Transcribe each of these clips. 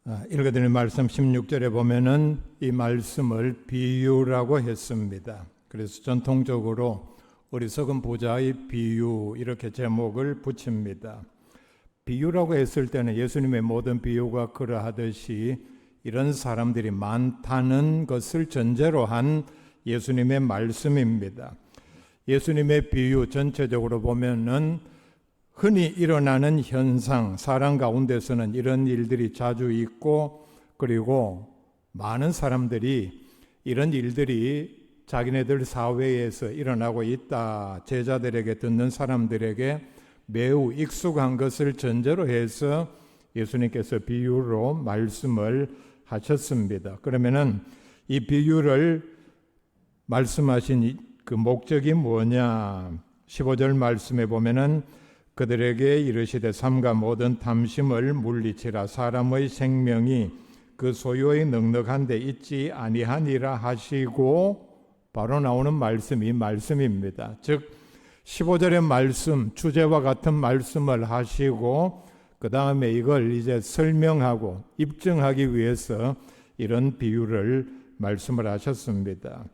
읽어드린 말씀 16절에 보면은 이 말씀을 비유라고 했습니다. 그래서 전통적으로 어리석은 부자의 비유 이렇게 제목을 붙입니다. 비유라고 했을 때는 예수님의 모든 비유가 그러하듯이 이런 사람들이 많다는 것을 전제로 한 예수님의 말씀입니다. 예수님의 비유 전체적으로 보면은 흔히 일어나는 현상, 사람 가운데서는 이런 일들이 자주 있고, 그리고 많은 사람들이 이런 일들이 자기네들 사회에서 일어나고 있다, 제자들에게 듣는 사람들에게 매우 익숙한 것을 전제로 해서 예수님께서 비유로 말씀을 하셨습니다. 그러면은 이 비유를 말씀하신 그 목적이 뭐냐? 15절 말씀에 보면은 그들에게 이르시되 삼가 모든 탐심을 물리치라. 사람의 생명이 그 소유의 넉넉한 데 있지 아니하니라 하시고, 바로 나오는 말씀이 말씀입니다. 즉 15절의 말씀, 주제와 같은 말씀을 하시고 그 다음에 이걸 이제 설명하고 입증하기 위해서 이런 비유를 말씀을 하셨습니다.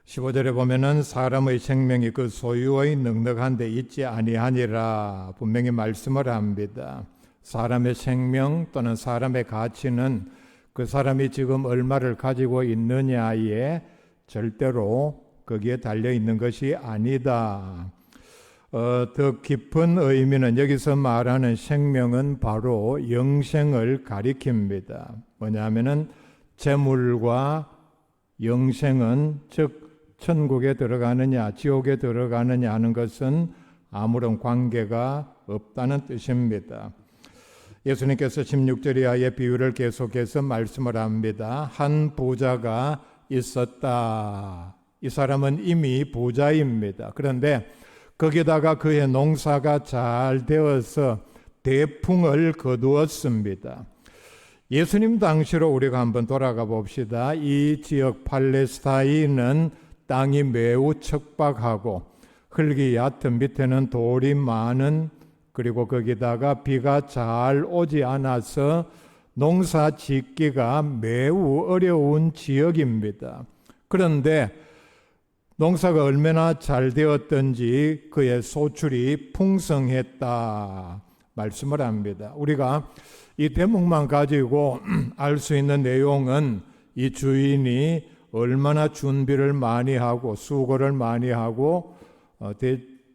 15절에 보면은 사람의 생명이 그 소유의 넉넉한 데 있지 아니하니라 분명히 말씀을 합니다. 사람의 생명 또는 사람의 가치는 그 사람이 지금 얼마를 가지고 있느냐에 절대로 거기에 달려 있는 것이 아니다. 더 깊은 의미는 여기서 말하는 생명은 바로 영생을 가리킵니다. 뭐냐면은 재물과 영생은 즉 천국에 들어가느냐 지옥에 들어가느냐 하는 것은 아무런 관계가 없다는 뜻입니다. 예수님께서 16절 이하의 비유를 계속해서 말씀을 합니다. 한 부자가 있었다. 이 사람은 이미 부자입니다. 그런데 거기다가 그의 농사가 잘 되어서 대풍을 거두었습니다. 예수님 당시로 우리가 한번 돌아가 봅시다. 이 지역 팔레스타인은 땅이 매우 척박하고 흙이 얕은 밑에는 돌이 많은, 그리고 거기다가 비가 잘 오지 않아서 농사 짓기가 매우 어려운 지역입니다. 그런데 농사가 얼마나 잘 되었던지 그의 소출이 풍성했다 말씀을 합니다. 우리가 이 대목만 가지고 알 수 있는 내용은 이 주인이 얼마나 준비를 많이 하고 수고를 많이 하고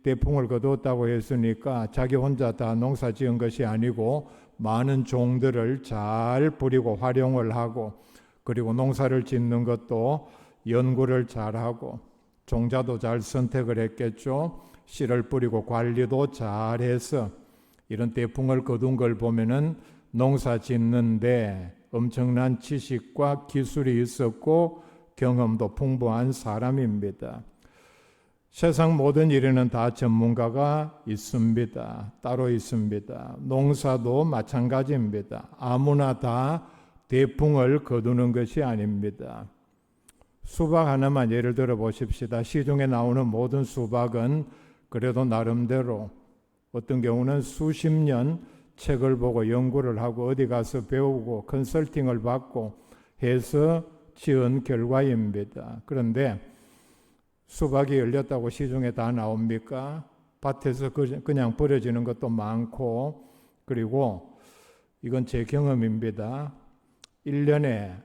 대풍을 거두었다고 했으니까 자기 혼자 다 농사 지은 것이 아니고 많은 종들을 잘 부리고 활용을 하고, 그리고 농사를 짓는 것도 연구를 잘하고 종자도 잘 선택을 했겠죠. 씨를 뿌리고 관리도 잘해서 이런 대풍을 거둔 걸 보면은 농사 짓는데 엄청난 지식과 기술이 있었고 경험도 풍부한 사람입니다. 세상 모든 일에는 다 전문가가 있습니다. 따로 있습니다. 농사도 마찬가지입니다. 아무나 다 대풍을 거두는 것이 아닙니다. 수박 하나만 예를 들어 보십시다. 시중에 나오는 모든 수박은 그래도 나름대로 어떤 경우는 수십 년 책을 보고 연구를 하고 어디 가서 배우고 컨설팅을 받고 해서 지은 결과입니다. 그런데 수박이 열렸다고 시중에 다 나옵니까? 밭에서 그냥 버려지는 것도 많고, 그리고 이건 제 경험입니다. 1년에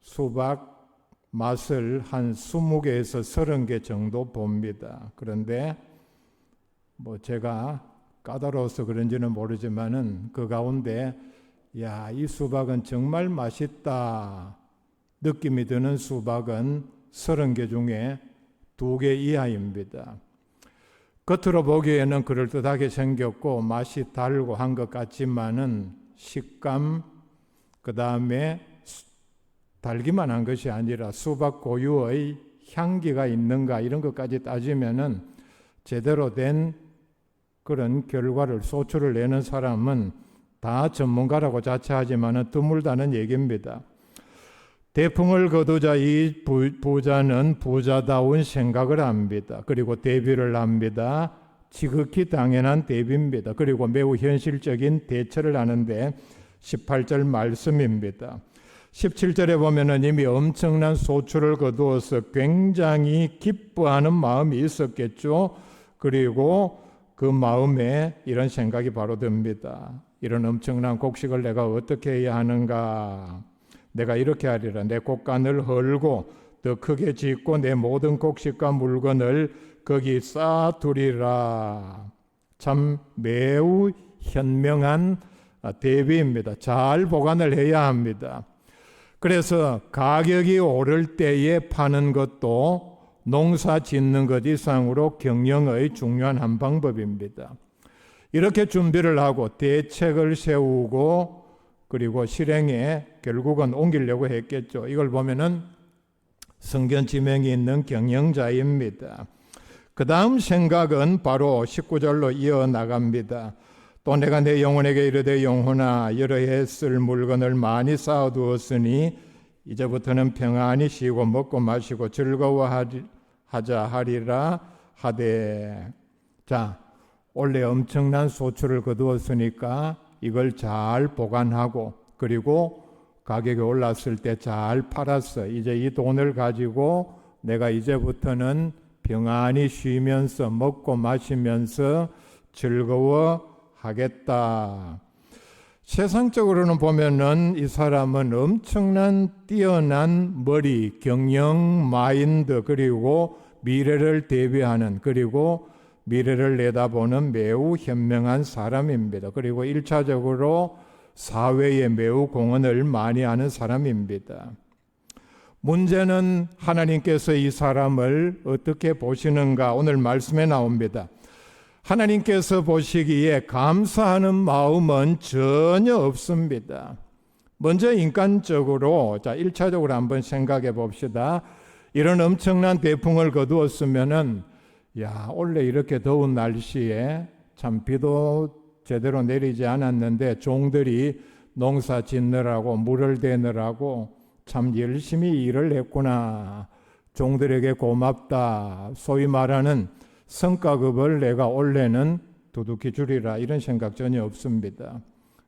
수박 맛을 한 20개에서 30개 정도 봅니다. 그런데 뭐 제가 까다로워서 그런지는 모르지만은 그 가운데 야, 이 수박은 정말 맛있다 느낌이 드는 수박은 30개 중에 2개 이하입니다. 겉으로 보기에는 그럴듯하게 생겼고 맛이 달고 한 것 같지만은 식감, 그 다음에 달기만 한 것이 아니라 수박 고유의 향기가 있는가 이런 것까지 따지면은 제대로 된 그런 결과를 소출을 내는 사람은 다 전문가라고 자처하지만은 드물다는 얘기입니다. 대풍을 거두자 이 부자는 부자다운 생각을 합니다. 그리고 대비를 합니다. 지극히 당연한 대비입니다. 그리고 매우 현실적인 대처를 하는데 18절 말씀입니다. 17절에 보면은 이미 엄청난 소출을 거두어서 굉장히 기뻐하는 마음이 있었겠죠. 그리고 그 마음에 이런 생각이 바로 듭니다. 이런 엄청난 곡식을 내가 어떻게 해야 하는가? 내가 이렇게 하리라. 내 곡간을 헐고 더 크게 짓고 내 모든 곡식과 물건을 거기 쌓아두리라. 참 매우 현명한 대비입니다. 잘 보관을 해야 합니다. 그래서 가격이 오를 때에 파는 것도 농사 짓는 것 이상으로 경영의 중요한 한 방법입니다. 이렇게 준비를 하고 대책을 세우고 그리고 실행에 결국은 옮기려고 했겠죠. 이걸 보면은 성경 지명이 있는 경영자입니다. 그 다음 생각은 바로 19절로 이어나갑니다. 또 내가 내 영혼에게 이르되 영혼아 여러 해 쓸 물건을 많이 쌓아두었으니 이제부터는 평안히 쉬고 먹고 마시고 즐거워하자 하리라 하되. 자, 원래 엄청난 소출을 거두었으니까 이걸 잘 보관하고 그리고 가격이 올랐을 때 잘 팔았어. 이제 이 돈을 가지고 내가 이제부터는 평안히 쉬면서 먹고 마시면서 즐거워하겠다. 세상적으로는 보면은 이 사람은 엄청난 뛰어난 머리, 경영, 마인드 그리고 미래를 대비하는 그리고 미래를 내다보는 매우 현명한 사람입니다. 그리고 1차적으로 사회에 매우 공헌을 많이 하는 사람입니다. 문제는 하나님께서 이 사람을 어떻게 보시는가 오늘 말씀에 나옵니다. 하나님께서 보시기에 감사하는 마음은 전혀 없습니다. 먼저 인간적으로 1차적으로 한번 생각해 봅시다. 이런 엄청난 대풍을 거두었으면은 원래 이렇게 더운 날씨에 참 비도 제대로 내리지 않았는데 종들이 농사 짓느라고 물을 대느라고 참 열심히 일을 했구나. 종들에게 고맙다. 소위 말하는 성과급을 내가 원래는 두둑히 주리라 이런 생각 전혀 없습니다.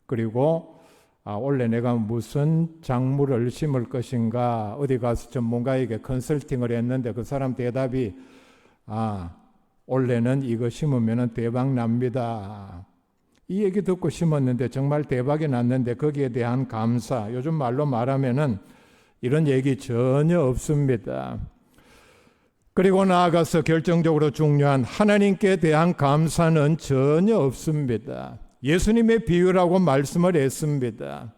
그리고 원래 내가 무슨 작물을 심을 것인가 어디 가서 전문가에게 컨설팅을 했는데 그 사람 대답이 원래는 이거 심으면 대박 납니다. 이 얘기 듣고 심었는데 정말 대박이 났는데 거기에 대한 감사, 요즘 말로 말하면은 이런 얘기 전혀 없습니다. 그리고 나아가서 결정적으로 중요한 하나님께 대한 감사는 전혀 없습니다. 예수님의 비유라고 말씀을 했습니다.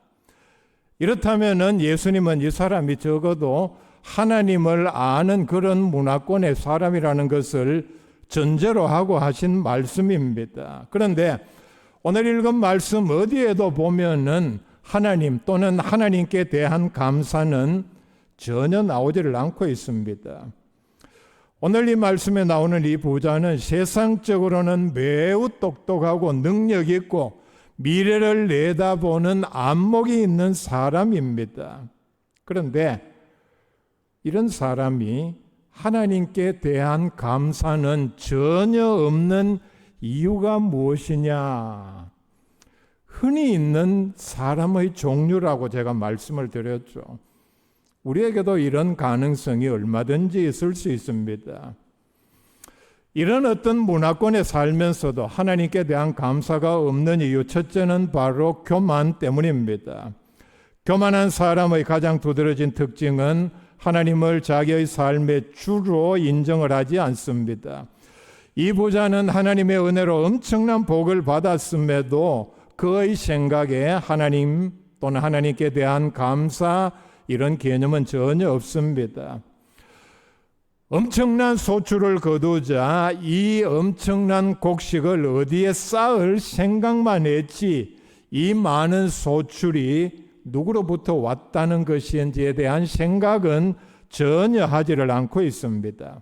이렇다면은 예수님은 이 사람이 적어도 하나님을 아는 그런 문화권의 사람이라는 것을 전제로 하고 하신 말씀입니다. 그런데 오늘 읽은 말씀 어디에도 보면은 하나님 또는 하나님께 대한 감사는 전혀 나오지를 않고 있습니다. 오늘 이 말씀에 나오는 이 부자는 세상적으로는 매우 똑똑하고 능력 있고 미래를 내다보는 안목이 있는 사람입니다. 그런데 이런 사람이 하나님께 대한 감사는 전혀 없는 이유가 무엇이냐? 흔히 있는 사람의 종류라고 제가 말씀을 드렸죠. 우리에게도 이런 가능성이 얼마든지 있을 수 있습니다. 이런 어떤 문화권에 살면서도 하나님께 대한 감사가 없는 이유, 첫째는 바로 교만 때문입니다. 교만한 사람의 가장 두드러진 특징은 하나님을 자기의 삶의 주로 인정을 하지 않습니다. 이 부자는 하나님의 은혜로 엄청난 복을 받았음에도 그의 생각에 하나님 또는 하나님께 대한 감사 이런 개념은 전혀 없습니다. 엄청난 소출을 거두자 이 엄청난 곡식을 어디에 쌓을 생각만 했지 이 많은 소출이 누구로부터 왔다는 것인지에 대한 생각은 전혀 하지를 않고 있습니다.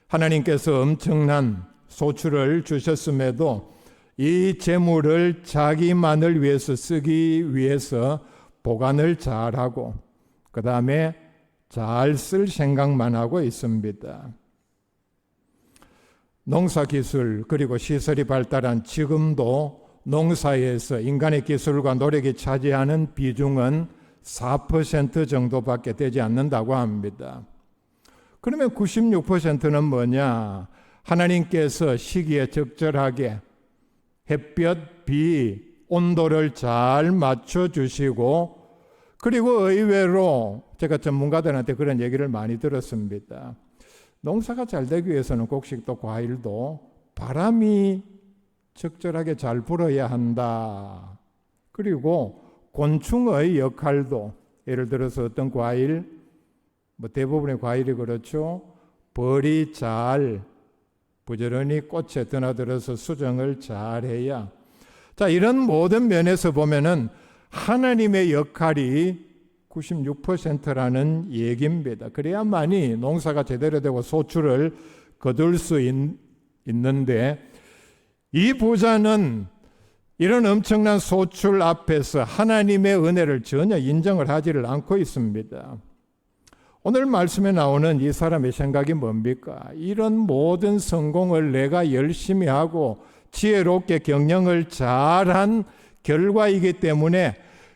하나님께서 엄청난 소출을 주셨음에도 이 재물을 자기만을 위해서 쓰기 위해서 보관을 잘하고 그 다음에 잘 쓸 생각만 하고 있습니다. 농사기술 그리고 시설이 발달한 지금도 농사에서 인간의 기술과 노력이 차지하는 비중은 4% 정도밖에 되지 않는다고 합니다. 그러면 96%는 뭐냐? 하나님께서 시기에 적절하게 햇볕, 비, 온도를 잘 맞춰주시고, 그리고 의외로 제가 전문가들한테 그런 얘기를 많이 들었습니다. 농사가 잘 되기 위해서는 곡식도 과일도 바람이 적절하게 잘 불어야 한다. 그리고 곤충의 역할도, 예를 들어서 어떤 과일, 대부분의 과일이 그렇죠. 벌이 잘 부지런히 꽃에 드나들어서 수정을 잘 해야. 자, 이런 모든 면에서 보면은 하나님의 역할이 96%라는 얘기입니다. 그래야만이 농사가 제대로 되고 소출을 거둘 수 있는데, 이 부자는 이런 엄청난 소출 앞에서 하나님의 은혜를 전혀 인정을 하지를 않고 있습니다. 오늘 말씀에 나오는 이 사람의 생각이 뭡니까? 이런 모든 성공을 내가 열심히 하고 지혜롭게 경영을 잘한 결과이기 때문에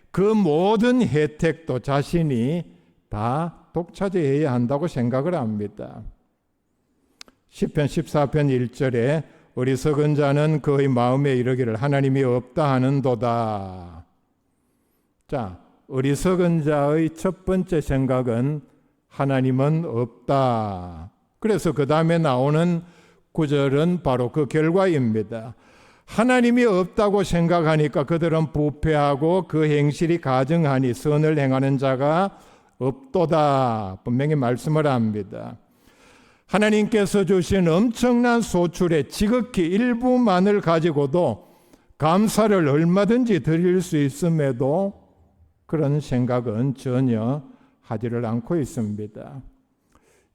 그 모든 혜택도 자신이 다 독차지해야 한다고 생각을 합니다. 시편 14편 1절에 어리석은 자는 그의 마음에 이르기를 하나님이 없다 하는도다. 자, 어리석은 자의 첫 번째 생각은 하나님은 없다. 그래서 그 다음에 나오는 구절은 바로 그 결과입니다. 하나님이 없다고 생각하니까 그들은 부패하고 그 행실이 가증하니 선을 행하는 자가 없도다. 분명히 말씀을 합니다. 하나님께서 주신 엄청난 소출의 지극히 일부만을 가지고도 감사를 얼마든지 드릴 수 있음에도 그런 생각은 전혀 하지를 않고 있습니다.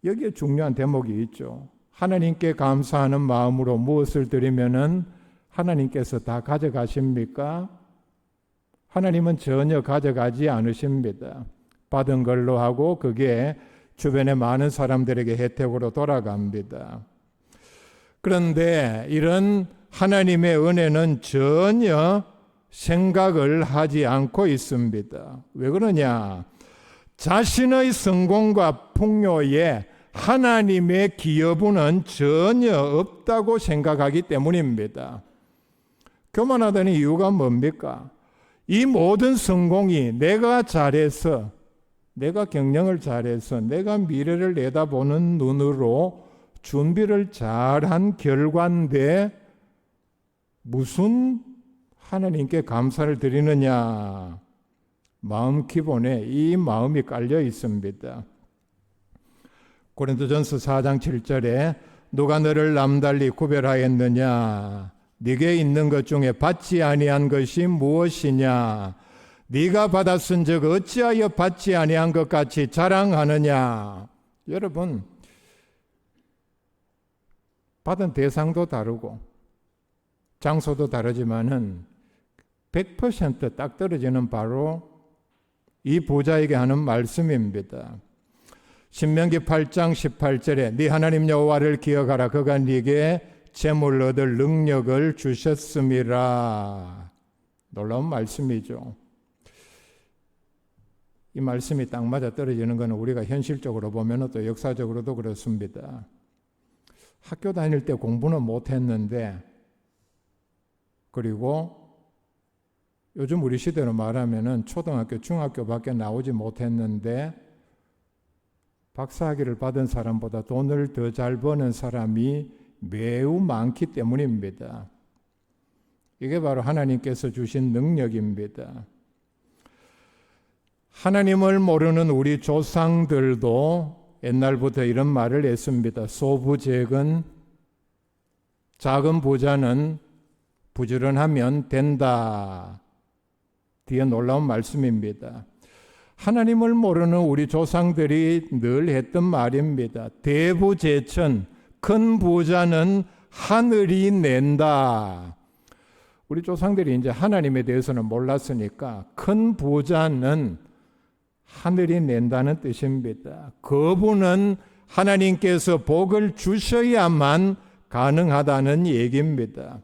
여기에 중요한 대목이 있죠. 하나님께 감사하는 마음으로 무엇을 드리면은 하나님께서 다 가져가십니까? 하나님은 전혀 가져가지 않으십니다. 받은 걸로 하고 그게 주변의 많은 사람들에게 혜택으로 돌아갑니다. 그런데 이런 하나님의 은혜는 전혀 생각을 하지 않고 있습니다. 왜 그러냐? 자신의 성공과 풍요에 하나님의 기여분은 전혀 없다고 생각하기 때문입니다. 교만하다는 이유가 뭡니까? 이 모든 성공이 내가 잘해서, 내가 경영을 잘해서, 내가 미래를 내다보는 눈으로 준비를 잘한 결과인데 무슨 하나님께 감사를 드리느냐? 마음 기본에 이 마음이 깔려 있습니다. 고린도전서 4장 7절에 누가 너를 남달리 구별하였느냐? 네게 있는 것 중에 받지 아니한 것이 무엇이냐? 네가 받았은즉 어찌하여 받지 아니한 것 같이 자랑하느냐? 여러분, 받은 대상도 다르고 장소도 다르지만은 100% 딱 떨어지는 바로 이 부자에게 하는 말씀입니다. 신명기 8장 18절에 네 하나님 여호와를 기억하라. 그가 네게 재물 얻을 능력을 주셨음이라. 놀라운 말씀이죠. 이 말씀이 딱 맞아 떨어지는 것은 우리가 현실적으로 보면 또 역사적으로도 그렇습니다. 학교 다닐 때 공부는 못했는데, 그리고 요즘 우리 시대로 말하면은 초등학교, 중학교밖에 나오지 못했는데 박사학위를 받은 사람보다 돈을 더 잘 버는 사람이 매우 많기 때문입니다. 이게 바로 하나님께서 주신 능력입니다. 하나님을 모르는 우리 조상들도 옛날부터 이런 말을 했습니다. 소부재근, 작은 부자는 부지런하면 된다. 뒤에 놀라운 말씀입니다. 하나님을 모르는 우리 조상들이 늘 했던 말입니다. 대부재천, 큰 부자는 하늘이 낸다. 우리 조상들이 이제 하나님에 대해서는 몰랐으니까 큰 부자는 하늘이 낸다는 뜻입니다. 그분은 하나님께서 복을 주셔야만 가능하다는 얘기입니다.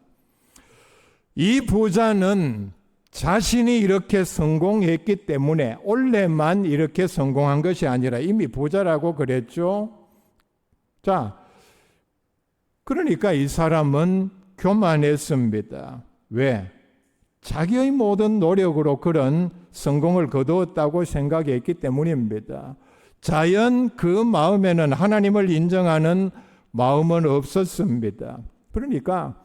이 부자는 자신이 이렇게 성공했기 때문에 원래만 이렇게 성공한 것이 아니라 이미 부자라고 그랬죠. 자, 그러니까 이 사람은 교만했습니다. 왜? 자기의 모든 노력으로 그런 성공을 거두었다고 생각했기 때문입니다. 자연 그 마음에는 하나님을 인정하는 마음은 없었습니다. 그러니까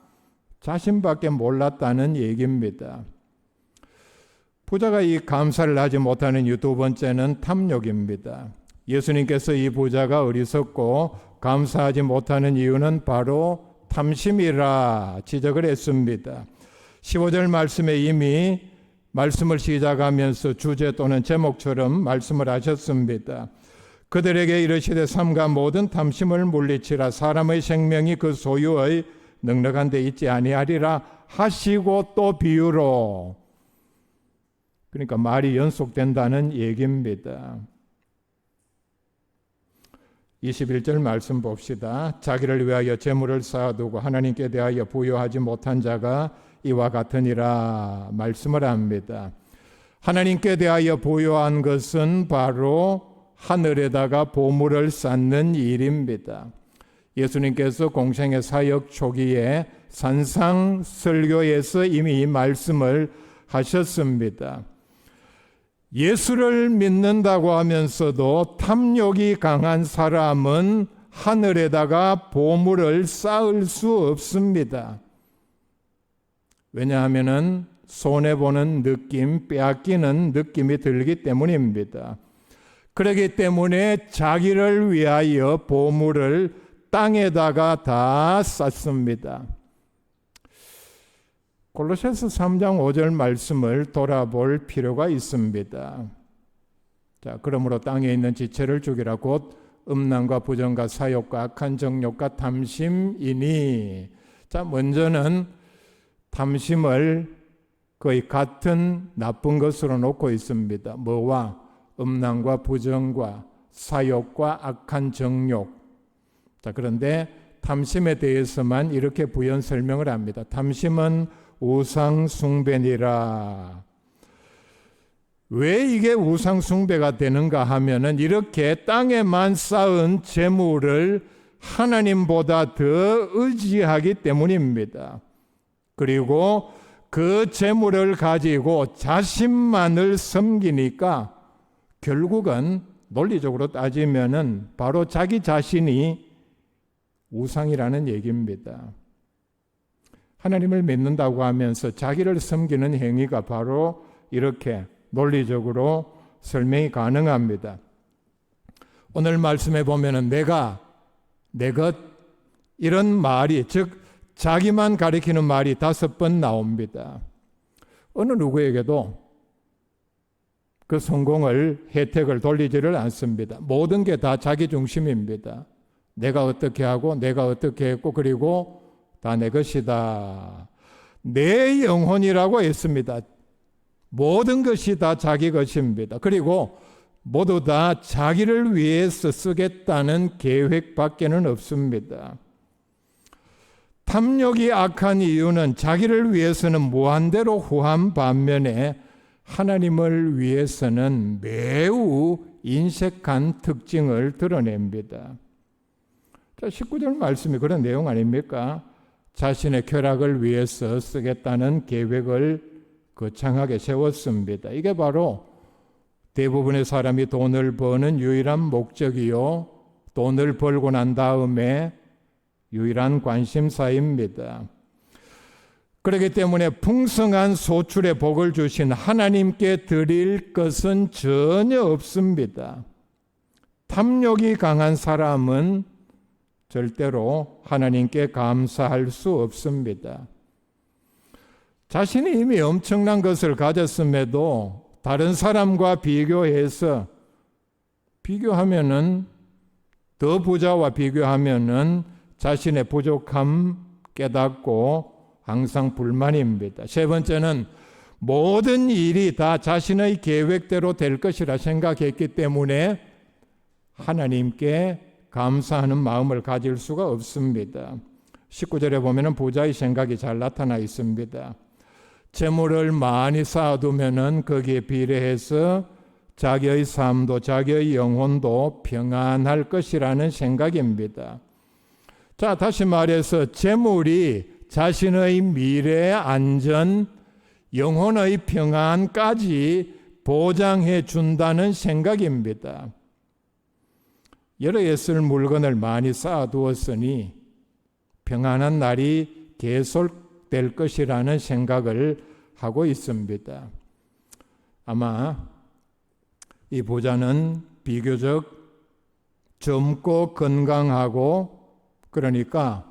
자신밖에 몰랐다는 얘기입니다. 부자가 이 감사를 하지 못하는 이유 두 번째는 탐욕입니다. 예수님께서 이 부자가 어리석고 감사하지 못하는 이유는 바로 탐심이라 지적을 했습니다. 15절 말씀에 이미 말씀을 시작하면서 주제 또는 제목처럼 말씀을 하셨습니다. 그들에게 이르시되 삼가 모든 탐심을 물리치라 사람의 생명이 그 소유의 넉넉한 데 있지 아니하리라 하시고 또 비유로, 그러니까 말이 연속된다는 얘기입니다. 21절 말씀 봅시다. 자기를 위하여 재물을 쌓아두고 하나님께 대하여 부여하지 못한 자가 이와 같으니라 말씀을 합니다. 하나님께 대하여 부여한 것은 바로 하늘에다가 보물을 쌓는 일입니다. 예수님께서 공생의 사역 초기에 산상설교에서 이미 이 말씀을 하셨습니다. 예수를 믿는다고 하면서도 탐욕이 강한 사람은 하늘에다가 보물을 쌓을 수 없습니다. 왜냐하면 손해보는 느낌, 빼앗기는 느낌이 들기 때문입니다. 그렇기 때문에 자기를 위하여 보물을 땅에다가 다 쌓습니다. 골로새서 3장 5절 말씀을 돌아볼 필요가 있습니다. 자, 그러므로 땅에 있는 지체를 죽이라 곧 음란과 부정과 사욕과 악한 정욕과 탐심이니. 자, 먼저는 탐심을 거의 같은 나쁜 것으로 놓고 있습니다. 뭐와? 음란과 부정과 사욕과 악한 정욕. 자, 그런데 탐심에 대해서만 이렇게 부연 설명을 합니다. 탐심은 우상 숭배니라. 왜 이게 우상 숭배가 되는가 하면은 이렇게 땅에만 쌓은 재물을 하나님보다 더 의지하기 때문입니다. 그리고 그 재물을 가지고 자신만을 섬기니까 결국은 논리적으로 따지면은 바로 자기 자신이 우상이라는 얘기입니다. 하나님을 믿는다고 하면서 자기를 섬기는 행위가 바로 이렇게 논리적으로 설명이 가능합니다. 오늘 말씀에 보면은 내가, 내 것, 이런 말이, 즉 자기만 가리키는 말이 5번 나옵니다. 어느 누구에게도 그 성공을, 혜택을 돌리지를 않습니다. 모든 게 다 자기 중심입니다. 내가 어떻게 하고 내가 어떻게 했고 그리고 다 내 것이다. 내 영혼이라고 했습니다. 모든 것이 다 자기 것입니다. 그리고 모두 다 자기를 위해서 쓰겠다는 계획밖에는 없습니다. 탐욕이 악한 이유는 자기를 위해서는 무한대로 후한 반면에 하나님을 위해서는 매우 인색한 특징을 드러냅니다. 자, 19절 말씀이 그런 내용 아닙니까? 자신의 쾌락을 위해서 쓰겠다는 계획을 거창하게 세웠습니다. 이게 바로 대부분의 사람이 돈을 버는 유일한 목적이요, 돈을 벌고 난 다음에 유일한 관심사입니다. 그렇기 때문에 풍성한 소출의 복을 주신 하나님께 드릴 것은 전혀 없습니다. 탐욕이 강한 사람은 절대로 하나님께 감사할 수 없습니다. 자신이 이미 엄청난 것을 가졌음에도 다른 사람과 비교하면은 더 부자와 비교하면은 자신의 부족함 깨닫고 항상 불만입니다. 세 번째는 모든 일이 다 자신의 계획대로 될 것이라 생각했기 때문에 하나님께 감사하는 마음을 가질 수가 없습니다. 19절에 보면 부자의 생각이 잘 나타나 있습니다. 재물을 많이 쌓아두면은 거기에 비례해서 자기의 삶도 자기의 영혼도 평안할 것이라는 생각입니다. 자, 다시 말해서 재물이 자신의 미래의 안전, 영혼의 평안까지 보장해 준다는 생각입니다. 여러 해 쓸 물건을 많이 쌓아두었으니 평안한 날이 계속될 것이라는 생각을 하고 있습니다. 아마 이 부자는 비교적 젊고 건강하고, 그러니까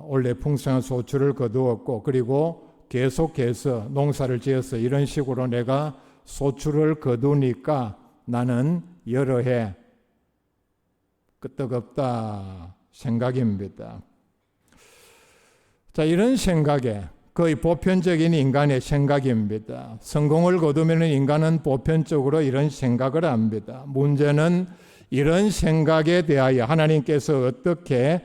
원래 풍성한 소출을 거두었고, 그리고 계속해서 농사를 지어서 이런 식으로 내가 소출을 거두니까 나는 여러 해 끄떡없다 생각입니다. 자, 이런 생각에 거의 보편적인 인간의 생각입니다. 성공을 거두면 인간은 보편적으로 이런 생각을 합니다. 문제는 이런 생각에 대하여 하나님께서 어떻게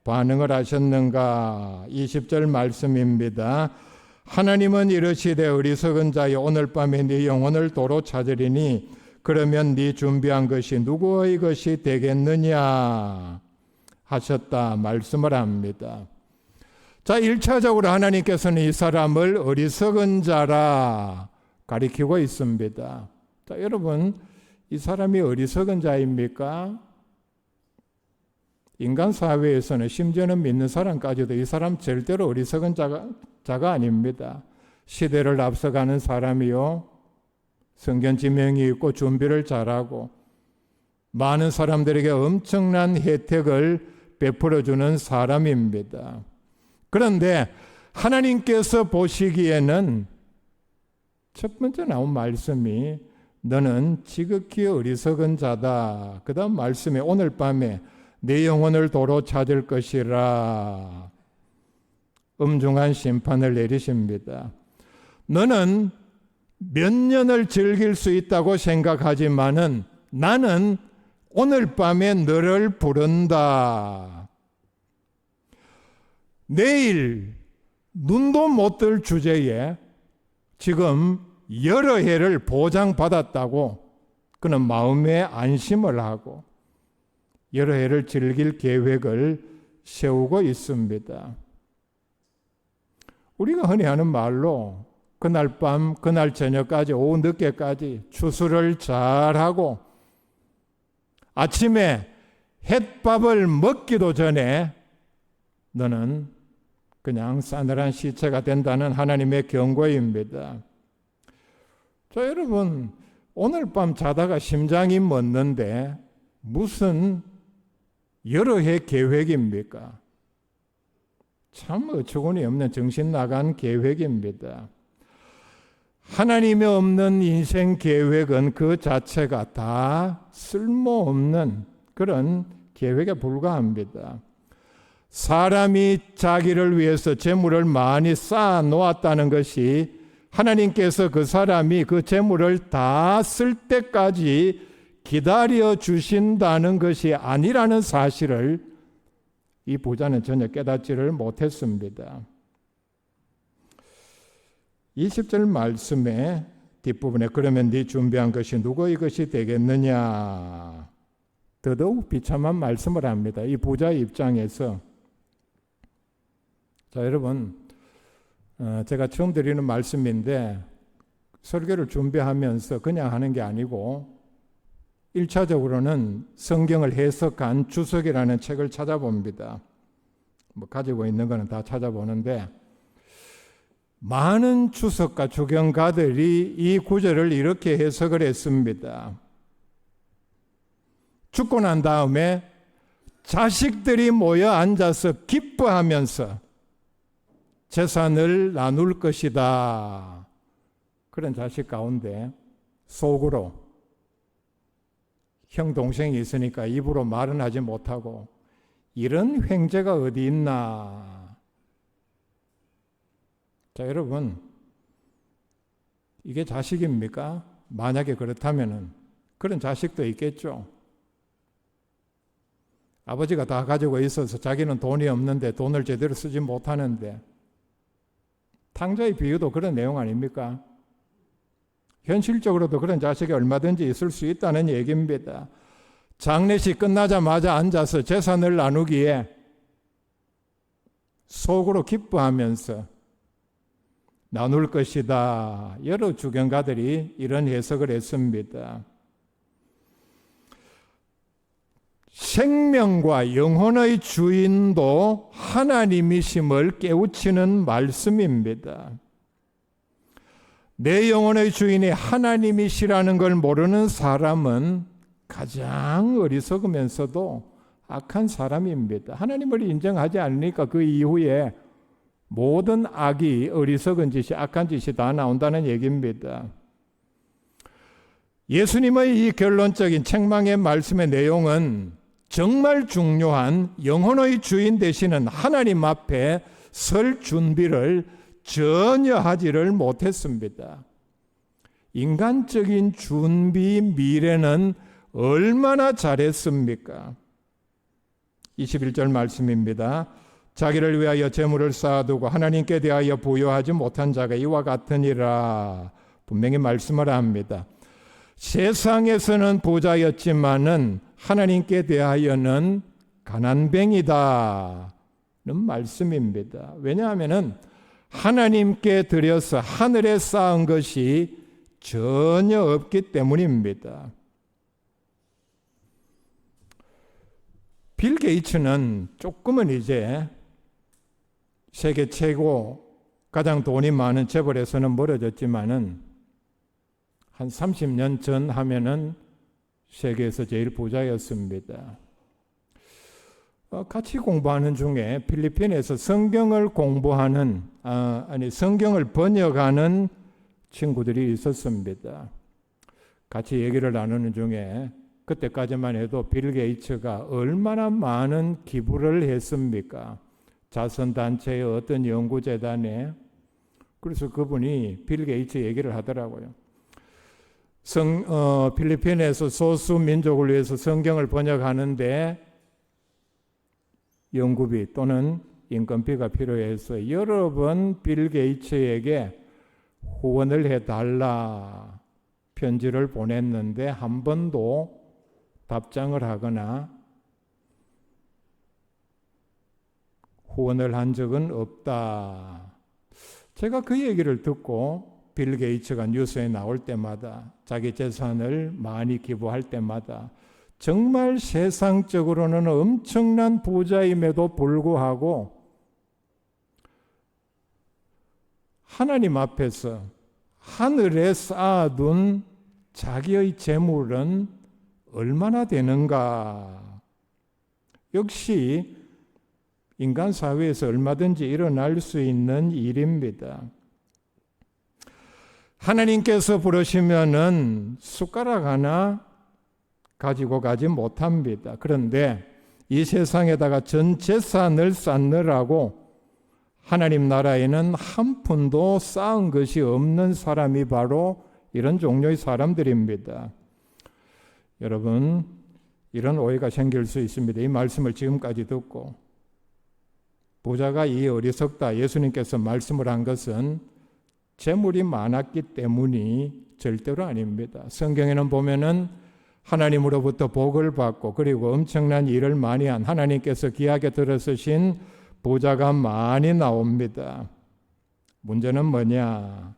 반응을 하셨는가? 20절 말씀입니다. 하나님은 이르시되 어리석은 자여 오늘 밤에 네 영혼을 도로 찾으리니 그러면 네 준비한 것이 누구의 것이 되겠느냐 하셨다 말씀을 합니다. 자, 1차적으로 하나님께서는 이 사람을 어리석은 자라 가리키고 있습니다. 자, 여러분, 이 사람이 어리석은 자입니까? 인간 사회에서는 심지어는 믿는 사람까지도 이 사람 절대로 어리석은 자가 아닙니다. 시대를 앞서가는 사람이요, 성견 지명이 있고 준비를 잘하고 많은 사람들에게 엄청난 혜택을 베풀어주는 사람입니다. 그런데 하나님께서 보시기에는 첫 번째 나온 말씀이 너는 지극히 어리석은 자다. 그 다음 말씀에 오늘 밤에 내 영혼을 도로 찾을 것이라 엄중한 심판을 내리십니다. 너는 몇 년을 즐길 수 있다고 생각하지만은 나는 오늘 밤에 너를 부른다. 내일 눈도 못 뜰 주제에 지금 여러 해를 보장받았다고 그는 마음에 안심을 하고 여러 해를 즐길 계획을 세우고 있습니다. 우리가 흔히 하는 말로 그날 밤, 그날 저녁까지, 오후 늦게까지 추수를 잘하고 아침에 햇밥을 먹기도 전에 너는 그냥 싸늘한 시체가 된다는 하나님의 경고입니다. 자, 여러분, 오늘 밤 자다가 심장이 멎는데 무슨 여러 해 계획입니까? 참 어처구니 없는 정신 나간 계획입니다. 하나님이 없는 인생 계획은 그 자체가 다 쓸모없는 그런 계획에 불과합니다. 사람이 자기를 위해서 재물을 많이 쌓아 놓았다는 것이 하나님께서 그 사람이 그 재물을 다 쓸 때까지 기다려 주신다는 것이 아니라는 사실을 이 부자는 전혀 깨닫지를 못했습니다. 20절 말씀의 뒷부분에 그러면 네 준비한 것이 누구의 것이 되겠느냐, 더더욱 비참한 말씀을 합니다. 이 부자의 입장에서. 자, 여러분, 제가 처음 드리는 말씀인데 설교를 준비하면서 그냥 하는 게 아니고 1차적으로는 성경을 해석한 주석이라는 책을 찾아봅니다. 가지고 있는 거는 다 찾아보는데 많은 주석가 주경가들이 이 구절을 이렇게 해석을 했습니다. 죽고 난 다음에 자식들이 모여 앉아서 기뻐하면서 재산을 나눌 것이다. 그런 자식 가운데 속으로 형 동생이 있으니까 입으로 말은 하지 못하고 이런 횡재가 어디 있나. 자, 여러분, 이게 자식입니까? 만약에 그렇다면은 그런 자식도 있겠죠. 아버지가 다 가지고 있어서 자기는 돈이 없는데 돈을 제대로 쓰지 못하는데 탕자의 비유도 그런 내용 아닙니까? 현실적으로도 그런 자식이 얼마든지 있을 수 있다는 얘기입니다. 장례식 끝나자마자 앉아서 재산을 나누기에 속으로 기뻐하면서 나눌 것이다. 여러 주경가들이 이런 해석을 했습니다. 생명과 영혼의 주인도 하나님이심을 깨우치는 말씀입니다. 내 영혼의 주인이 하나님이시라는 걸 모르는 사람은 가장 어리석으면서도 악한 사람입니다. 하나님을 인정하지 않으니까 그 이후에 모든 악이, 어리석은 짓이, 악한 짓이 다 나온다는 얘기입니다. 예수님의 이 결론적인 책망의 말씀의 내용은 정말 중요한 영혼의 주인 되시는 하나님 앞에 설 준비를 전혀 하지를 못했습니다. 인간적인 준비 미래는 얼마나 잘했습니까? 21절 말씀입니다. 자기를 위하여 재물을 쌓아두고 하나님께 대하여 부여하지 못한 자가 이와 같으니라. 분명히 말씀을 합니다. 세상에서는 부자였지만은 하나님께 대하여는 가난뱅이다는 말씀입니다. 왜냐하면은 하나님께 드려서 하늘에 쌓은 것이 전혀 없기 때문입니다. 빌 게이츠는 조금은 이제 세계 최고 가장 돈이 많은 재벌에서는 멀어졌지만은 한 30년 전 하면은 세계에서 제일 부자였습니다. 같이 공부하는 중에 필리핀에서 성경을 공부하는 성경을 번역하는 친구들이 있었습니다. 같이 얘기를 나누는 중에 그때까지만 해도 빌 게이츠가 얼마나 많은 기부를 했습니까? 자선단체의 어떤 연구재단에. 그래서 그분이 빌 게이츠 얘기를 하더라고요. 필리핀에서 소수 민족을 위해서 성경을 번역하는데 연구비 또는 인건비가 필요해서 여러 번 빌 게이츠에게 후원을 해달라 편지를 보냈는데 한 번도 답장을 하거나 후원을 한 적은 없다. 제가 그 얘기를 듣고 빌 게이츠가 뉴스에 나올 때마다 자기 재산을 많이 기부할 때마다 정말 세상적으로는 엄청난 부자임에도 불구하고 하나님 앞에서 하늘에 쌓아둔 자기의 재물은 얼마나 되는가? 역시 인간 사회에서 얼마든지 일어날 수 있는 일입니다. 하나님께서 부르시면은 숟가락 하나 가지고 가지 못합니다. 그런데 이 세상에다가 전 재산을 쌓느라고 하나님 나라에는 한 푼도 쌓은 것이 없는 사람이 바로 이런 종류의 사람들입니다. 여러분, 이런 오해가 생길 수 있습니다. 이 말씀을 지금까지 듣고 부자가 이 어리석다 예수님께서 말씀을 한 것은 재물이 많았기 때문이 절대로 아닙니다. 성경에는 보면은 하나님으로부터 복을 받고 그리고 엄청난 일을 많이 한 하나님께서 귀하게 들어서신 부자가 많이 나옵니다. 문제는 뭐냐?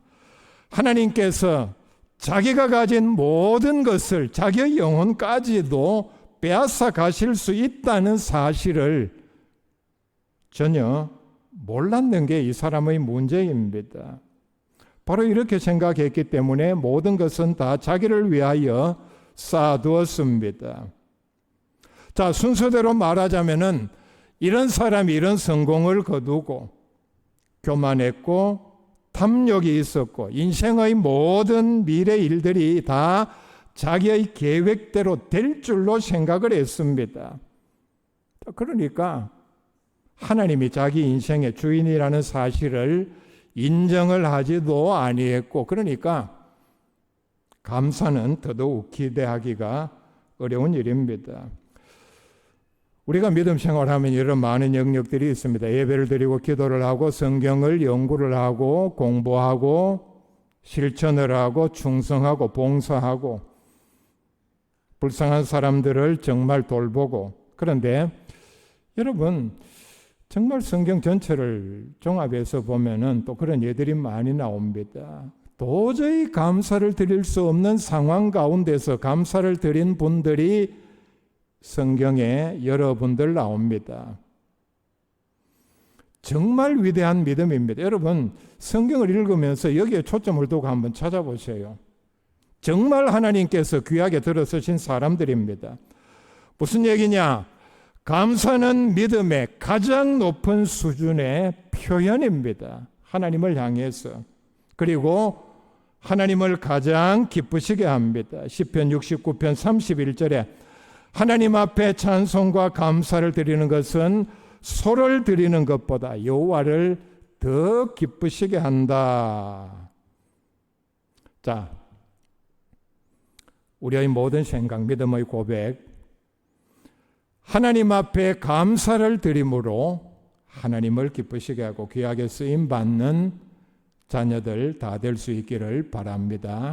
하나님께서 자기가 가진 모든 것을 자기의 영혼까지도 빼앗아 가실 수 있다는 사실을 전혀 몰랐는 게 이 사람의 문제입니다. 바로 이렇게 생각했기 때문에 모든 것은 다 자기를 위하여 쌓아두었습니다. 자, 순서대로 말하자면은 이런 사람이 이런 성공을 거두고 교만했고 탐욕이 있었고 인생의 모든 미래 일들이 다 자기의 계획대로 될 줄로 생각을 했습니다. 그러니까 하나님이 자기 인생의 주인이라는 사실을 인정을 하지도 아니했고 그러니까 감사는 더더욱 기대하기가 어려운 일입니다. 우리가 믿음 생활하면 이런 많은 영역들이 있습니다. 예배를 드리고 기도를 하고 성경을 연구를 하고 공부하고 실천을 하고 충성하고 봉사하고 불쌍한 사람들을 정말 돌보고. 그런데 여러분, 정말 성경 전체를 종합해서 보면은 또 그런 예들이 많이 나옵니다. 도저히 감사를 드릴 수 없는 상황 가운데서 감사를 드린 분들이 성경에 여러분들 나옵니다. 정말 위대한 믿음입니다. 여러분, 성경을 읽으면서 여기에 초점을 두고 한번 찾아보세요. 정말 하나님께서 귀하게 들어서신 사람들입니다. 무슨 얘기냐? 감사는 믿음의 가장 높은 수준의 표현입니다. 하나님을 향해서. 그리고 하나님을 가장 기쁘시게 합니다. 시편 69편 31절에 하나님 앞에 찬송과 감사를 드리는 것은 소를 드리는 것보다 여호와를 더 기쁘시게 한다. 자, 우리의 모든 생각, 믿음의 고백, 하나님 앞에 감사를 드림으로 하나님을 기쁘시게 하고 귀하게 쓰임 받는 자녀들 다 될 수 있기를 바랍니다.